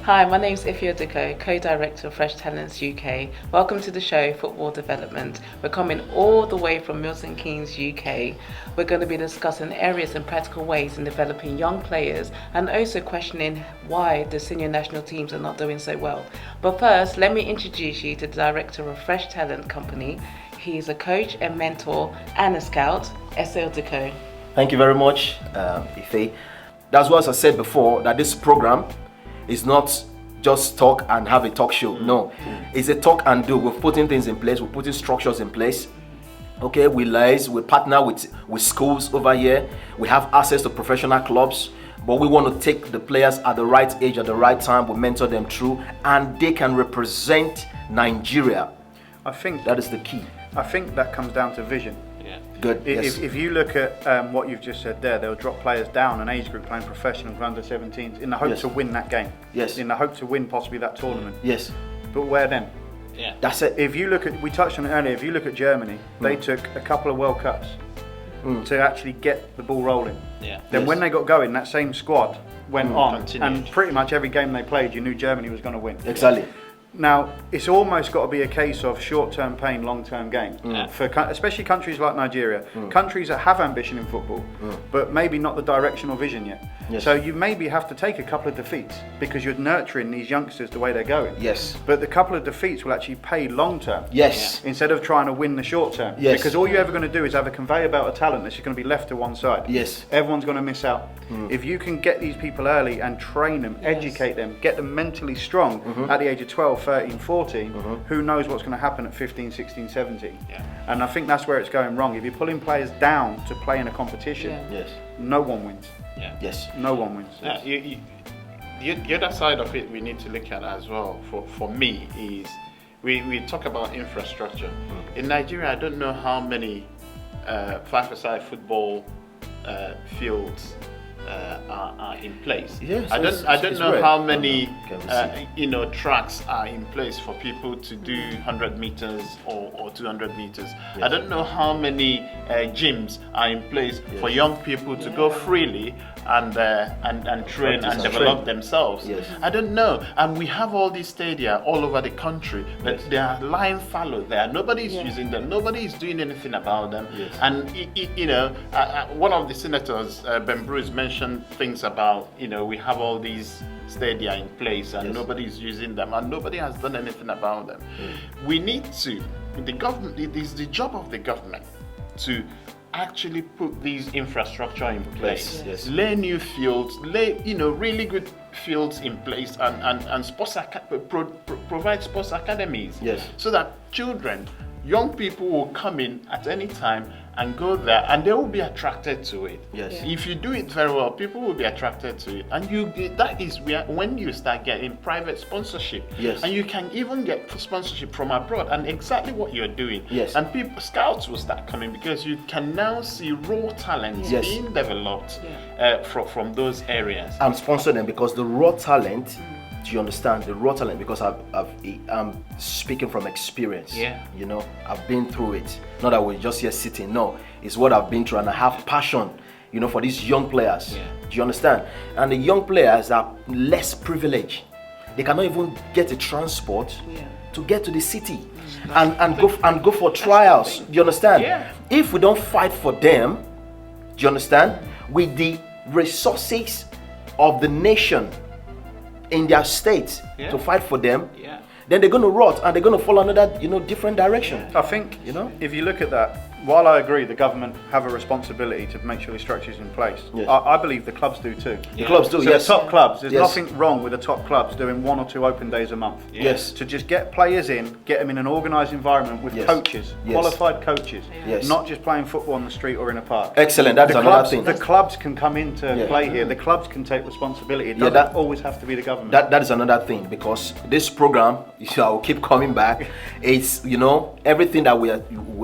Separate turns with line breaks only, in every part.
Hi, my name's Ify Odiko, co-director of Fresh Talents UK. Welcome to the show, Football Development. We're coming all the way from Milton Keynes, UK. We're going to be discussing areas and practical ways in developing young players and also questioning why the senior national teams are not doing so well. But first, let me introduce you to the director of Fresh Talent Company. He's a coach, a mentor and a scout, Ify Odiko.
Thank you very much, Ife. That's what I said before, that this program is not just talk and have a talk show. No, it's a talk and do. We're putting things in place. We're putting structures in place. Okay, we liaise, we partner with schools over here. We have access to professional clubs, but we want to take the players at the right age, at the right time. We mentor them through, and they can represent Nigeria.
I think
that is the key.
I think that comes down to vision.
Good.
If you look at what you've just said there, they'll drop players down an age group playing professional for under 17s in the hope to win that game.
Yes.
In the hope to win possibly that tournament.
Yes.
But where then?
Yeah.
That's it.
If you look at, we touched on it earlier, if you look at Germany, they took a couple of World Cups to actually get the ball rolling.
Yeah.
Then when they got going, that same squad went on,
Continued.
and pretty much every game they played, you knew Germany was going to win.
Exactly.
Now, it's almost got to be a case of short-term pain, long-term gain, for especially countries like Nigeria, countries that have ambition in football, but maybe not the direction or vision yet.
Yes.
So you maybe have to take a couple of defeats because you're nurturing these youngsters the way they're going.
Yes.
But the couple of defeats will actually pay long-term.
Yes.
Instead of trying to win the short-term.
Yes.
Because all you're ever going to do is have a conveyor belt of talent that's just going to be left to one side.
Yes.
Everyone's going to miss out. If you can get these people early and train them, educate them, get them mentally strong at the age of 12, 13, 14, who knows what's going to happen at 15, 16, 17.
Yeah.
And I think that's where it's going wrong. If you're pulling players down to play in a competition,
Yes.
no one wins.
Yeah.
Yes.
No one wins.
The other side of it we need to look at as well, for me, is we talk about infrastructure. In Nigeria, I don't know how many five-a-side football fields are in place.
Yes,
I don't
it's
know
rare.
how many
Can
tracks are in place for people to do 100 meters or 200 meters.
Yes.
I don't know how many gyms are in place for young people to go freely and train and develop themselves.
Yes.
I don't know. And we have all these stadia all over the country, but they are lying fallow there. Nobody's using them. Nobody is doing anything about them.
Yes.
And one of the senators, Ben Bruce, mentioned things about we have all these stadia in place and nobody is using them and nobody has done anything about them. We need to. The government. It is the job of the government to actually put these infrastructure in place, lay new fields, lay really good fields in place, and provide sports academies, so that young people will come in at any time and go there, and they will be attracted to it.
Yes. Yeah.
If you do it very well, people will be attracted to it, and that is when you start getting private sponsorship.
Yes.
And you can even get sponsorship from abroad, and exactly what you're doing.
Yes.
And scouts will start coming because you can now see raw talents being developed from those areas.
I'm sponsoring them because the raw talent. Do you understand the raw talent? Because I'm speaking from experience.
Yeah.
I've been through it. Not that we're just here sitting. No, it's what I've been through, and I have passion. For these young players. Yeah. Do you understand? And the young players are less privileged. They cannot even get a transport to get to the city and go for trials. Do you understand?
Yeah.
If we don't fight for them, do you understand? With the resources of the nation in their state to fight for them, then they're going to rot and they're going to follow another different direction.
I think if you look at that, while I agree the government have a responsibility to make sure the structure's in place, I believe the clubs do too.
The clubs do,
so
yes.
the top clubs, there's nothing wrong with the top clubs doing 1 or 2 open days a month.
Yes.
To just get players in, get them in an organised environment with coaches, qualified coaches, not just playing football on the street or in a park.
Excellent, that's another thing.
The clubs can come into play here, the clubs can take responsibility. It doesn't always have to be the government.
That is another thing, because this program, I will keep coming back, it's, everything that we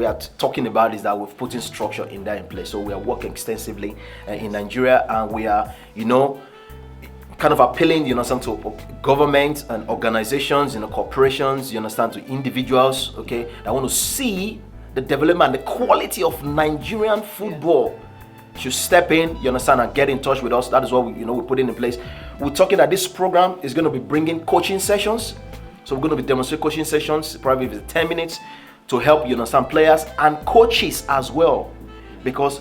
are talking about is that we've put in structure in place. So we are working extensively in Nigeria, and we are, kind of appealing, to government and organizations, corporations, to individuals, that want to see the development, the quality of Nigerian football, should step in, you understand, and get in touch with us. That is what we put in place. We're talking that this program is going to be bringing coaching sessions. So we're going to be demonstrating coaching sessions, probably with 10 minutes, to help, you understand, players and coaches as well. Because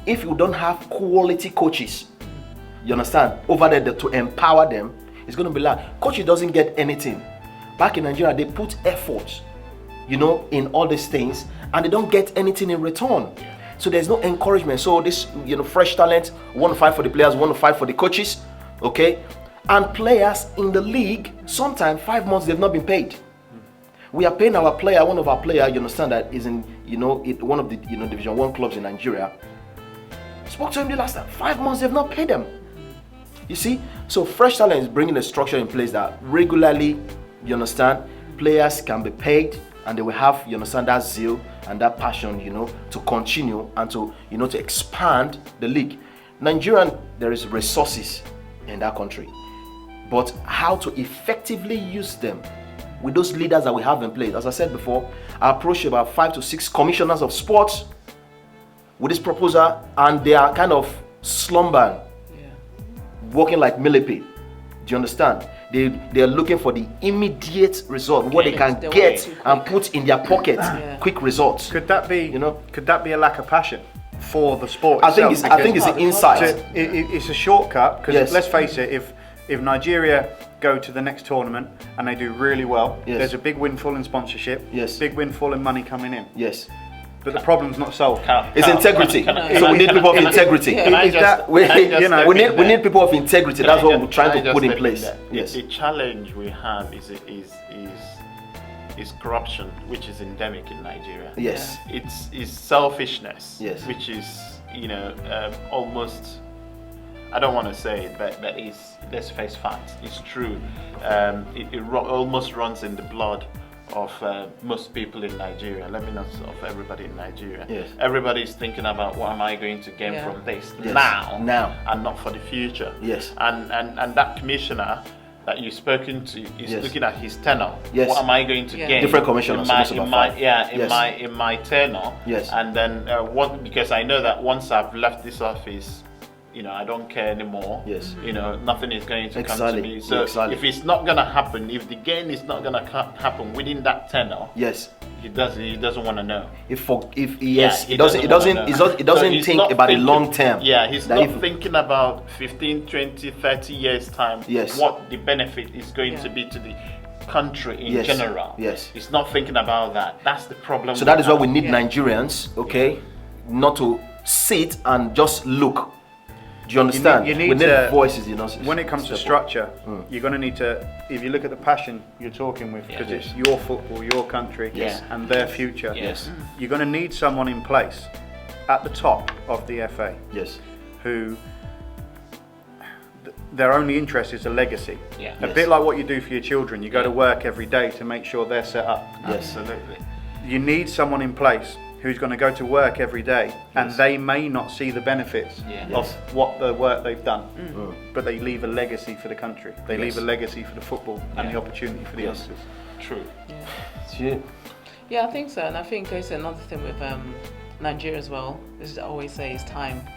if you don't have quality coaches, you understand, over there to empower them, it's going to be like, coach doesn't get anything. Back in Nigeria, they put effort, in all these things, and they don't get anything in return. So there's no encouragement. So this, fresh talent, want to fight for the players, want to fight for the coaches, okay? And players in the league, sometimes 5 months they've not been paid. We are paying our player, one of our players, you understand, that is in, one of the, Division 1 clubs in Nigeria. Spoke to him the last time. 5 months they've not paid them. You see? So fresh talent is bringing a structure in place that regularly, you understand, players can be paid, and they will have, you understand, that zeal and that passion, to continue and to, to expand the league. Nigerian, there is resources in that country, but how to effectively use them with those leaders that we have in place. As I said before, I approached about 5 to 6 commissioners of sports with this proposal, and they are kind of slumbering, working like millipede. Do you understand? They are looking for the immediate result, what they can get and put in their pocket, quick results.
Could that be, could that be a lack of passion for the sport
I
itself?
think it's the insight.
It's a shortcut, because let's face it, if Nigeria go to the next tournament and they do really well, there's a big windfall in sponsorship, big windfall in money coming in.
Yes.
But the problem's not solved.
It's integrity. So we need people of integrity. We need people of integrity. That's what we're trying to put in place. Yes.
The challenge we have is corruption, which is endemic in Nigeria.
Yes.
It's selfishness.
Yes.
Which is almost, I don't want to say it, but let's face facts. It's true. It almost runs in the blood of most people in Nigeria. Let me not of everybody in Nigeria.
Yes.
Everybody's thinking about what am I going to gain from this now, and not for the future.
Yes.
And that commissioner that you've spoken to is looking at his tenure.
Yes.
What am I going to gain?
Different commissioners.
In my tenure.
Yes.
And then because I know that once I've left this office, I don't care anymore.
Yes.
Nothing is going to come to me. So if it's not going to happen, if the gain is not going to happen within that tenure,
yes,
he doesn't want to know.
He doesn't think about the long term.
Yeah, he's not thinking about 15, 20, 30 years time.
Yes.
What the benefit is going to be to the country in general.
Yes.
He's not thinking about that. That's the problem.
So that is why we need Nigerians, okay, not to sit and just look. Do you understand?
You need
we need voices,
when it comes to structure, you're going to need to, if you look at the passion you're talking with, because it's your football, your country, and their future, you're going to need someone in place at the top of the FA, who their only interest is a legacy. A bit like what you do for your children. You go to work every day to make sure they're set up.
Absolutely.
You need someone in place who's going to go to work every day, and they may not see the benefits of what the work they've done, but they leave a legacy for the country. They leave a legacy for the football and the opportunity for the youngsters.
True.
Yeah, I think so. And I think also another thing with Nigeria as well, is I always say is time.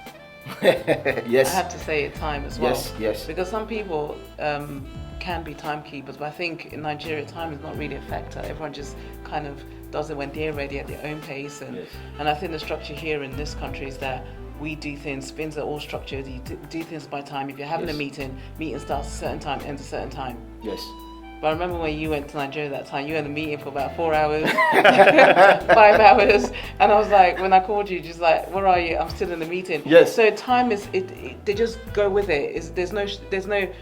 Yes.
I have to say time as well.
Yes.
Because some people can be timekeepers, but I think in Nigeria time is not really a factor. Everyone just kind of does it when they're ready at their own pace, and I think the structure here in this country is that we do things, spins are all structured, you do things by time. If you're having a meeting starts a certain time, ends a certain time.
Yes.
But I remember when you went to Nigeria that time, you had a meeting for about 4 hours, 5 hours, and I was like, when I called you, just like, where are you? I'm still in the meeting.
Yes.
So time is, they just go with it. There's no,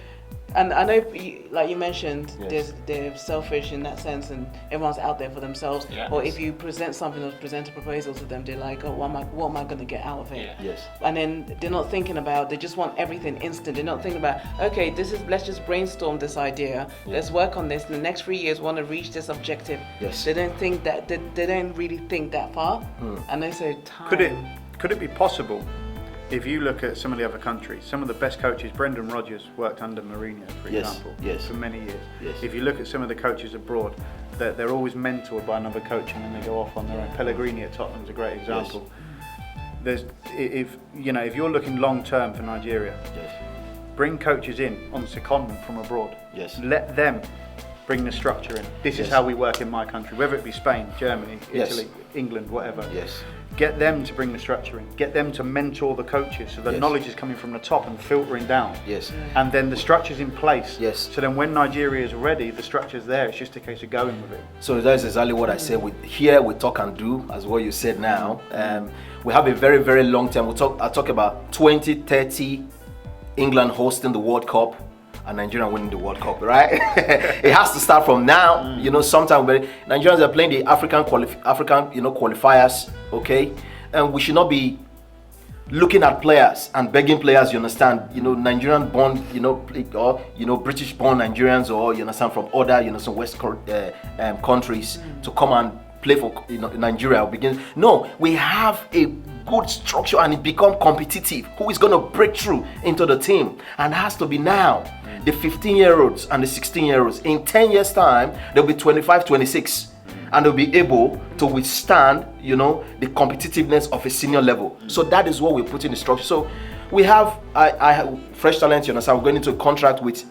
and I know, like you mentioned, they're selfish in that sense, and everyone's out there for themselves. Or if you present something or present a proposal to them, they're like, oh, what am I going to get out of it?
Yes.
And then they're not thinking about, they just want everything instant. They're not thinking about, okay, let's just brainstorm this idea. Let's work on this. In the next 3 years, we want to reach this objective.
Yes.
They don't think that, they don't really think that far. And they say time.
Could it be possible? If you look at some of the other countries, some of the best coaches, Brendan Rodgers worked under Mourinho, for example, for many years.
Yes.
If you look at some of the coaches abroad, they're always mentored by another coach and then they go off on their own. Pellegrini at Tottenham is a great example. if you're looking long term for Nigeria, bring coaches in on secondment from abroad.
Yes.
Let them bring the structure in. This is how we work in my country, whether it be Spain, Germany, Italy, England, whatever.
Yes.
Get them to bring the structure in. Get them to mentor the coaches so the knowledge is coming from the top and filtering down.
Yes.
And then the structure's in place.
Yes.
So then when Nigeria is ready, the structure's there. It's just a case of going with it.
So that's exactly what I said. Here we talk and do, as what you said now. We have a very, very long term. I talk about 2030, England hosting the World Cup and Nigeria winning the World Cup, right? It has to start from now. Sometime Nigerians are playing the African qualifiers, okay? And we should not be looking at players and begging players, you understand, Nigerian born, or British born Nigerians, or you understand, from other, some West countries to come and play for Nigeria. No, we have a good structure and it become competitive. Who is going to break through into the team? And it has to be now. The 15-year-olds and the 16-year-olds. In 10 years' time, they'll be 25, 26. And they'll be able to withstand, the competitiveness of a senior level. So that is what we put in the structure. So we have, I have Fresh Talent, you understand, we're going into a contract with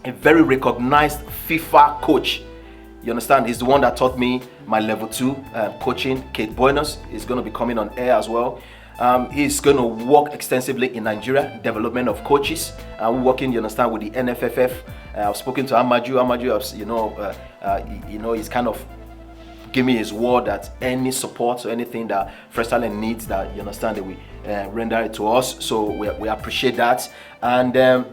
a very recognized FIFA coach. You understand? He's the one that taught me my level 2 coaching. Kate Buenos is going to be coming on air as well. He's going to work extensively in Nigeria, development of coaches. We're working, you understand, with the NFFF. I've spoken to Amaju. Amaju, he's kind of give me his word that any support or anything that Fresh Talent needs, that you understand, that we render it to us. So we appreciate that. And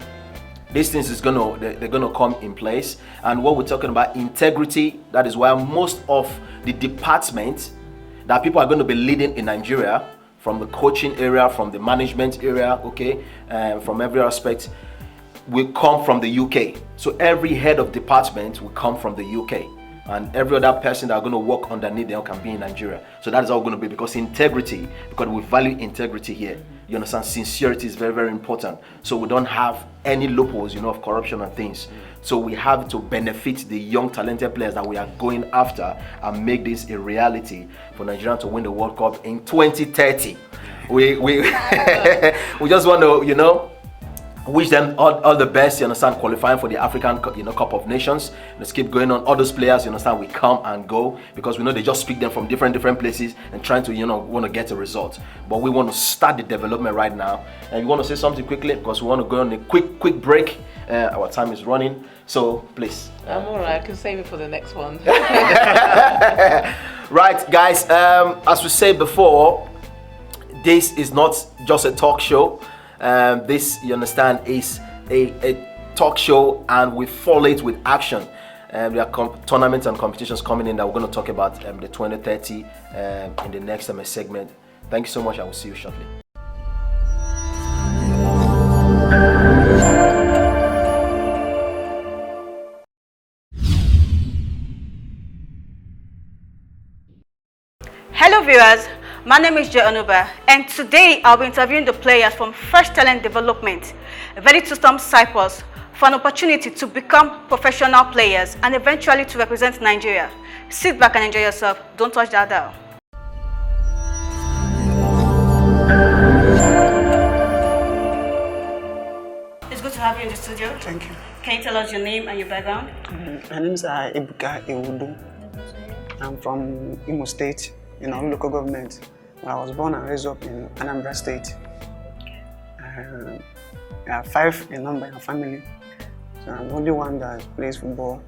these things they're gonna come in place. And what we're talking about, integrity, that is why most of the departments that people are going to be leading in Nigeria, from the coaching area, from the management area, okay, from every aspect, will come from the UK. So every head of department will come from the UK. And every other person that are going to work underneath them can be in Nigeria. So that is how we're going to be, because integrity, because we value integrity here. You understand? Sincerity is very, very important. So we don't have any loopholes, of corruption and things. So we have to benefit the young, talented players that we are going after and make this a reality for Nigeria to win the World Cup in 2030. We we just want to, wish them all the best, you understand, qualifying for the African Cup of Nations. Let's keep going on. All those players, you understand, we come and go, because we know they just pick them from different places and trying to want to get a result. But we want to start the development right now. And we want to say something quickly, because we want to go on a quick break. Our time is running, so please.
I'm alright, I can save it for the next one.
Right, guys, as we said before, this is not just a talk show. This, you understand, is a talk show, and we follow it with action. There are tournaments and competitions coming in that we're going to talk about the 2030 in the next segment. Thank you so much. I will see you shortly.
Hello viewers, my name is Joy Onuba, and today I'll be interviewing the players from Fresh Talent Development, ready to storm Cyprus for an opportunity to become professional players and eventually to represent Nigeria. Sit back and enjoy yourself. Don't touch that dial. It's good to have you in the studio.
Thank you.
Can you tell us your name and your background?
My name is Ebuka Ewudu. I'm from Imo State, in our local government. I was born and raised up in Anambra State. We are 5 in number in our family, so I'm the only one that plays football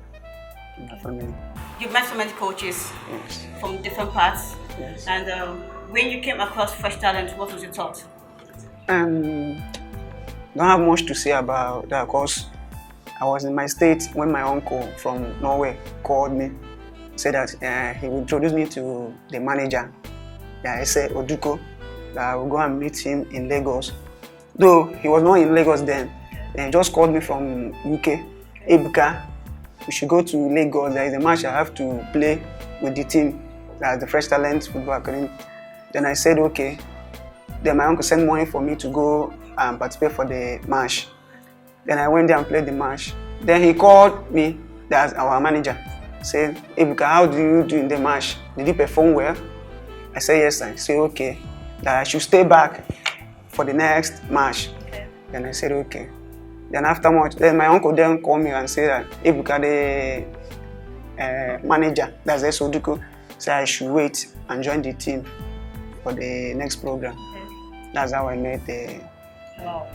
in our family.
You've met so many coaches
Yes.
from different parts.
Yes.
And when you came across Fresh Talent, what was your thought?
Don't have much to say about that, because I was in my state when my uncle from Norway called me, said that he would introduce me to the manager. I said Oduko, that I will go and meet him in Lagos. Though he was not in Lagos then, he just called me from UK. Ebuka, we should go to Lagos. There is a match I have to play with the team, the Fresh Talent Football Academy. Then I said okay. Then my uncle sent money for me to go and participate for the match. Then I went there and played the match. Then he called me, that's our manager, said, Ebuka, how do you do in the match? Did you perform well? I said yes. I said okay. that I should stay back for the next match.
Okay.
Then I said, okay. Then after much, then my uncle then called me and said that if you got the manager, that's Soduko, said I should wait and join the team for the next program.
Okay.
That's how I met the...
Wow.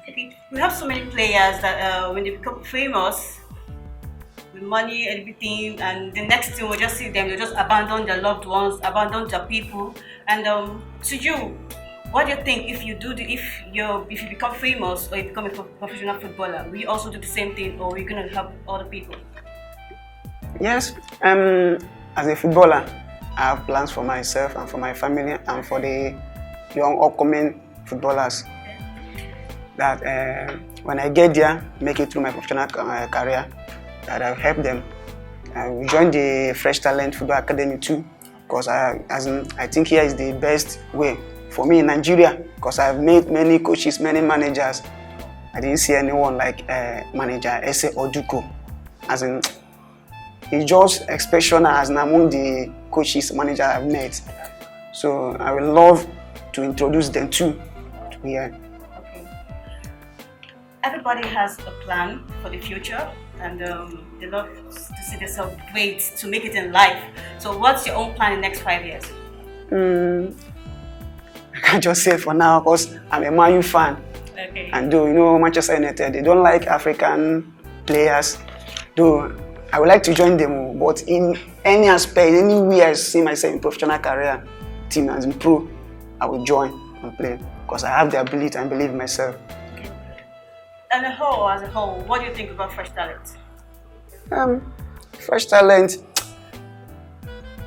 Okay. We have so many players that when they become famous, with money, everything, and the next thing we'll just see them, they just abandon their loved ones, abandon their people. And to you, what do you think if you become famous or you become a professional footballer? Will you also do the same thing, or are you going to help other people?
Yes, as a footballer, I have plans for myself and for my family and for the young upcoming footballers. That when I get there, make it through my professional career, that I'll help them. I will join the Fresh Talent Football Academy too, because I think here is the best way for me in Nigeria, because I've made many coaches, many managers. I didn't see anyone like manager Ese Oduko. As in, he's just exceptional as among the coaches, managers I've met. So I would love to introduce them too to here.
Okay. Everybody has a plan for the future, and they love to see themselves great, to make it in life. So what's your own plan in the next 5 years?
I can't just say it for now because I'm a Man U fan.
Okay.
And though, Manchester United, they don't like African players. Though I would like to join them, but in any aspect, any way I see myself in professional career, team as in pro, I will join and play because I have the ability and believe in myself.
And as a whole, what do you think about Fresh Talent?
Fresh Talent,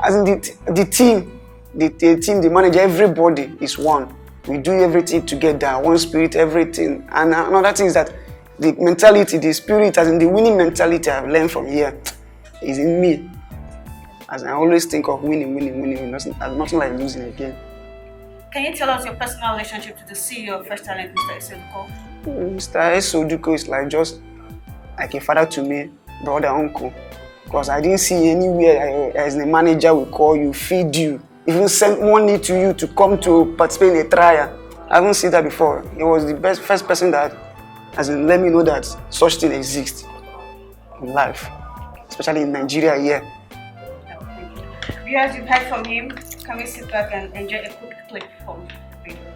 as in the team, the manager, everybody is one. We do everything together, one spirit, everything. And another thing is that the mentality, the spirit, as in the winning mentality I've learned from here is in me. As I always think of winning, nothing like losing again.
Can you tell us your personal relationship to the CEO of Fresh Talent, Mr. Eseduko?
Mr. Eseduko is like a father to me, brother, uncle. Because I didn't see anywhere as the manager will call you, feed you, even send money to you to come to participate in a trial. I haven't seen that before. He was the first person that let me know that such thing exists in life, especially in Nigeria here.
Viewers, you've heard from him. Can we sit back and enjoy a quick clip from the video?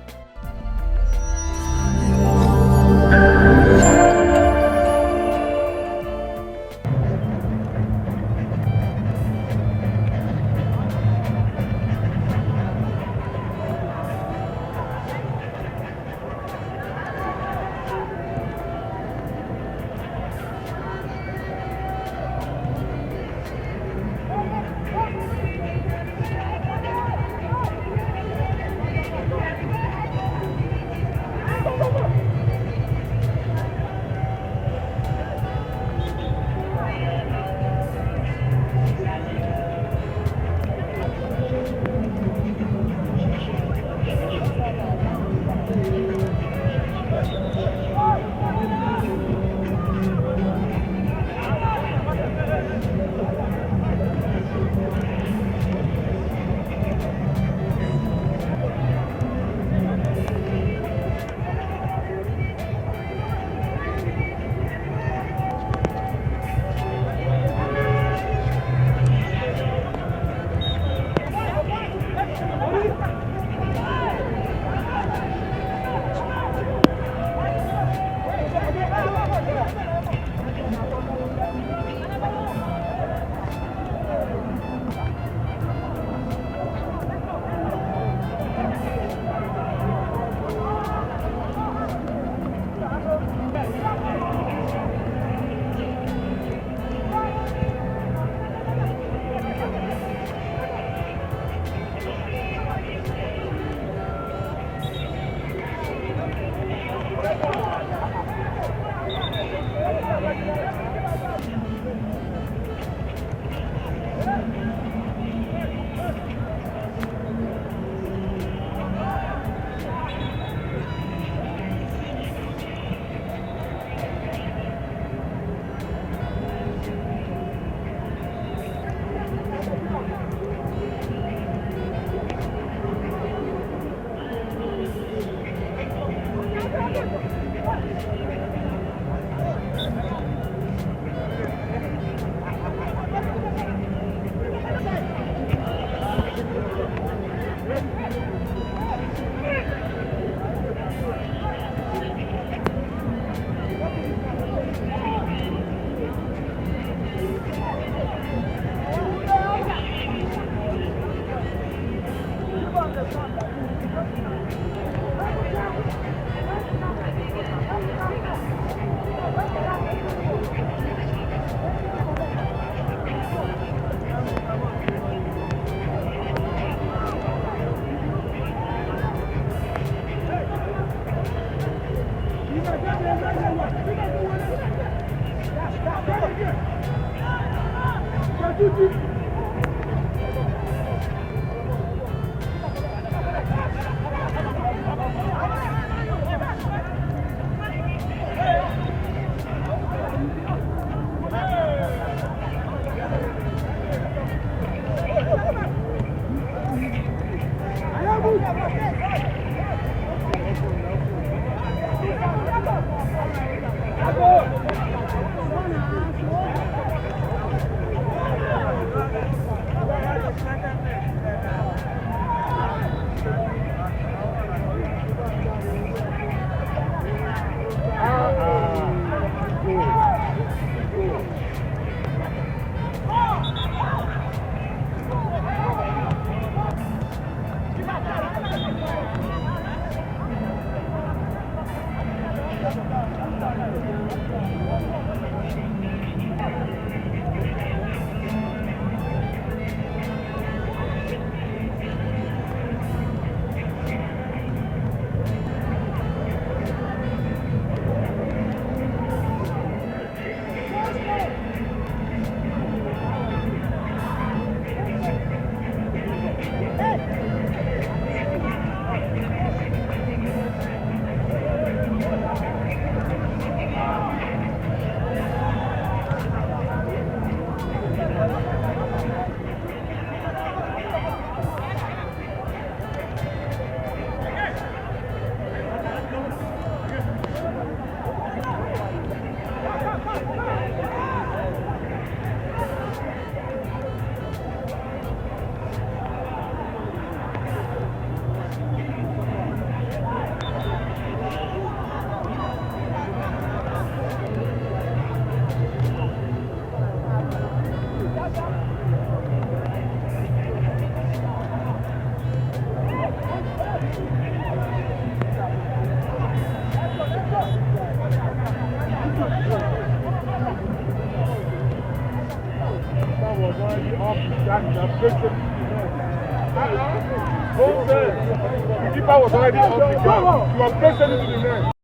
The keeper was already off the ground. He was placed into the net.